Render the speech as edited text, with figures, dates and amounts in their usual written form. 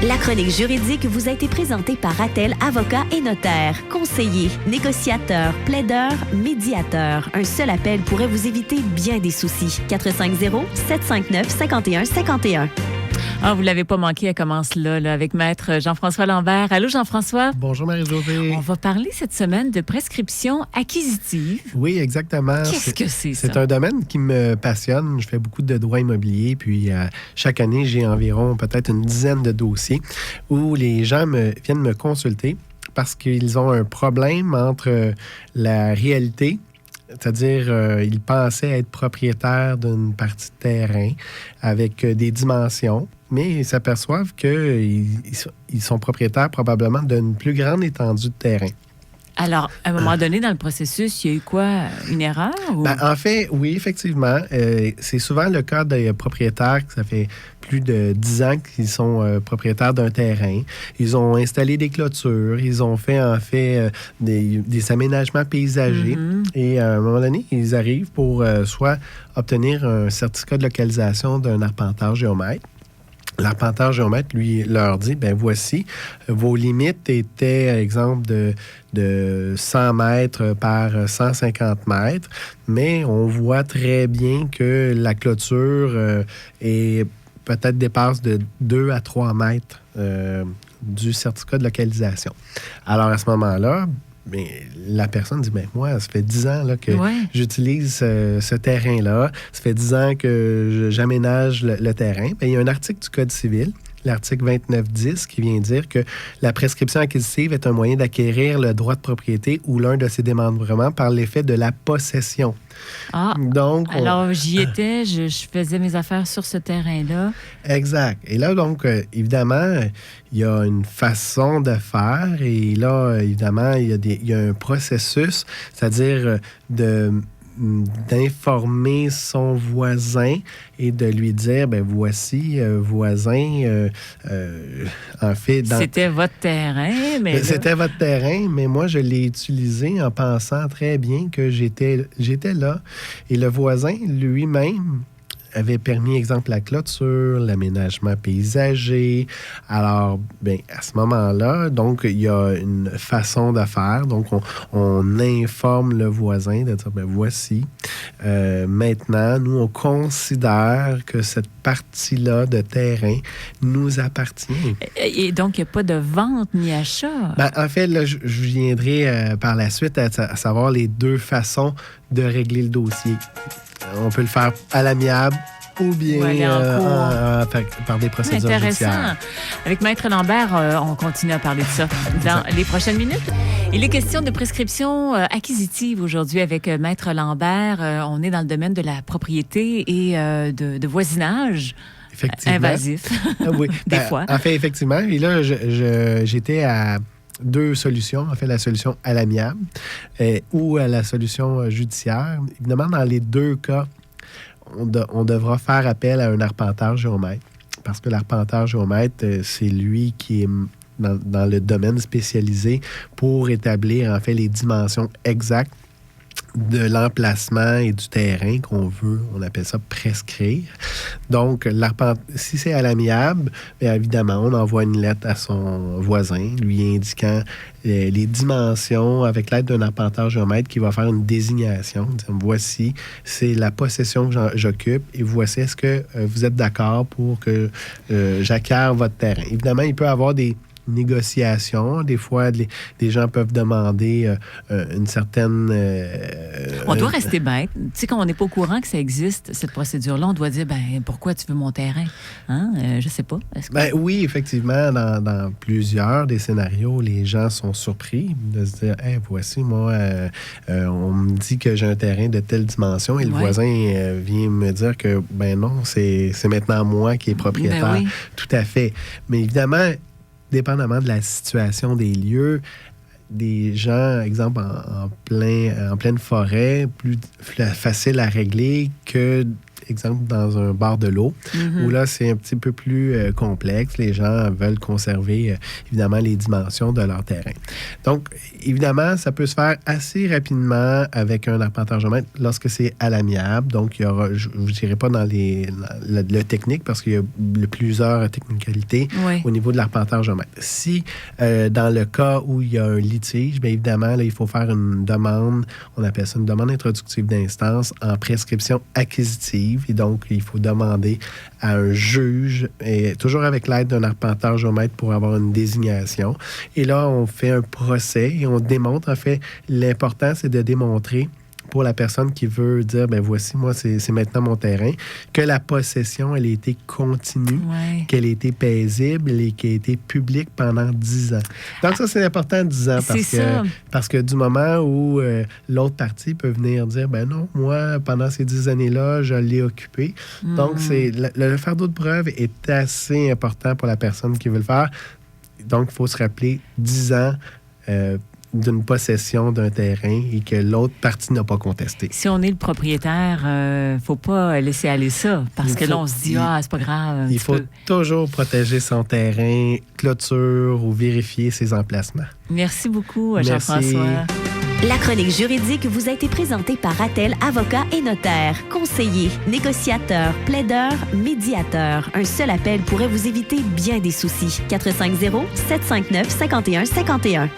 La chronique juridique vous a été présentée par Ratel, avocat et notaire, conseiller, négociateur, plaideur, médiateur. Un seul appel pourrait vous éviter bien des soucis. 450-759-5151. Ah, vous l'avez pas manqué, elle commence là, avec Maître Jean-François Lambert. Allô, Jean-François? Bonjour, Marie-Josée. On va parler cette semaine de prescription acquisitive. Oui, exactement. Qu'est-ce que c'est, ça? C'est un domaine qui me passionne. Je fais beaucoup de droit immobilier, puis chaque année, j'ai environ peut-être une dizaine de dossiers où les gens viennent me consulter parce qu'ils ont un problème entre la réalité, c'est-à-dire ils pensaient être propriétaires d'une partie de terrain avec des dimensions, mais ils s'aperçoivent qu'ils sont propriétaires probablement d'une plus grande étendue de terrain. Alors, à un moment donné, dans le processus, il y a eu quoi? Une erreur? Ou... Ben, en fait, oui, effectivement. C'est souvent le cas des propriétaires que ça fait plus de 10 ans qu'ils sont propriétaires d'un terrain. Ils ont installé des clôtures, ils ont fait, en fait, des aménagements paysagers. Et à un moment donné, ils arrivent pour soit obtenir un certificat de localisation d'un arpenteur géomètre. L'arpenteur géomètre, lui, leur dit, ben voici, vos limites étaient, exemple, de 100 mètres par 150 mètres, mais on voit très bien que la clôture peut-être dépasse de 2 à 3 mètres du certificat de localisation. Alors, à ce moment-là, mais la personne dit, ben moi, ça fait 10 ans là, que j'utilise ce terrain-là. Ça fait 10 ans que j'aménage le terrain. Bien, il y a un article du Code civil, l'article 2910, qui vient dire que la prescription acquisitive est un moyen d'acquérir le droit de propriété ou l'un de ses démembrements par l'effet de la possession. Ah, donc, alors j'y étais, je faisais mes affaires sur ce terrain-là. Exact. Et là, donc, évidemment, il y a une façon de faire et là, évidemment, il y a un processus, c'est-à-dire d'informer son voisin et de lui dire, ben voici, voisin, en fait... C'était votre terrain, mais... C'était votre terrain, mais moi, je l'ai utilisé en pensant très bien que j'étais là. Et le voisin, lui-même, avait permis, exemple, la clôture, l'aménagement paysager. Alors, bien, à ce moment-là, donc, il y a une façon de faire. Donc, on informe le voisin de dire, bien, voici. Maintenant, nous, on considère que cette partie-là de terrain nous appartient. Et donc, il n'y a pas de vente ni achat? Ben, en fait, là, je viendrai par la suite à savoir les deux façons de régler le dossier. On peut le faire à l'amiable ou bien par des procédures judiciaires. Avec Maître Lambert, on continue à parler de ça dans les prochaines minutes. Il est question de prescription acquisitive aujourd'hui avec Maître Lambert. On est dans le domaine de la propriété et de voisinage. Effectivement. Invasif. Oui. Des fois. En fait, effectivement. Et là, j'étais à deux solutions. En fait, la solution à l'amiable ou à la solution judiciaire. Évidemment, dans les deux cas, on devra faire appel à un arpenteur géomètre parce que l'arpenteur géomètre, c'est lui qui est dans le domaine spécialisé pour établir, en fait, les dimensions exactes de l'emplacement et du terrain qu'on veut, on appelle ça prescrire. Donc, si c'est à l'amiable, bien évidemment, on envoie une lettre à son voisin, lui indiquant les dimensions avec l'aide d'un arpenteur géomètre qui va faire une désignation. Voici, c'est la possession que j'occupe et voici, est-ce que vous êtes d'accord pour que j'acquière votre terrain? Évidemment, il peut y avoir des négociations. Des fois, des gens peuvent demander une certaine... on doit rester bête. Tu sais, quand on n'est pas au courant que ça existe, cette procédure-là, on doit dire, ben pourquoi tu veux mon terrain? Hein? Je sais pas. Ben oui, effectivement, dans plusieurs des scénarios, les gens sont surpris de se dire, hey, voici, moi, on me dit que j'ai un terrain de telle dimension et le voisin vient me dire que, ben non, c'est maintenant moi qui est propriétaire. Ben oui. Tout à fait. Mais évidemment, dépendamment de la situation des lieux, des gens, exemple, en pleine forêt, plus facile à régler que exemple, dans un bord de l'eau, où là, c'est un petit peu plus complexe. Les gens veulent conserver, évidemment, les dimensions de leur terrain. Donc, évidemment, ça peut se faire assez rapidement avec un arpenteur géomètre lorsque c'est à l'amiable. Donc, il y aura, je ne dirais pas dans le technique, parce qu'il y a plusieurs technicalités au niveau de l'arpenteur géomètre. Si, dans le cas où il y a un litige, bien évidemment, là, il faut faire une demande, on appelle ça une demande introductive d'instance en prescription acquisitive. Et donc, il faut demander à un juge, et toujours avec l'aide d'un arpenteur géomètre pour avoir une désignation. Et là, on fait un procès et on démontre, en fait, l'important, c'est de démontrer pour la personne qui veut dire, ben voici, moi, c'est maintenant mon terrain, que la possession, elle a été continue, qu'elle a été paisible et qu'elle a été publique pendant 10 ans. Donc ça, c'est important, 10 ans, parce que du moment où l'autre partie peut venir dire, ben non, moi, pendant ces 10 années-là, je l'ai occupé. Donc, le fardeau de preuve est assez important pour la personne qui veut le faire. Donc, il faut se rappeler 10 ans d'une possession d'un terrain et que l'autre partie n'a pas contesté. Si on est le propriétaire, il ne faut pas laisser aller ça, parce que là, on se dit, c'est pas grave. Il faut toujours protéger son terrain, clôture ou vérifier ses emplacements. Merci beaucoup, Jean-François. La chronique juridique vous a été présentée par Ratel, avocat et notaire, conseiller, négociateur, plaideur, médiateur. Un seul appel pourrait vous éviter bien des soucis. 450-759-5151.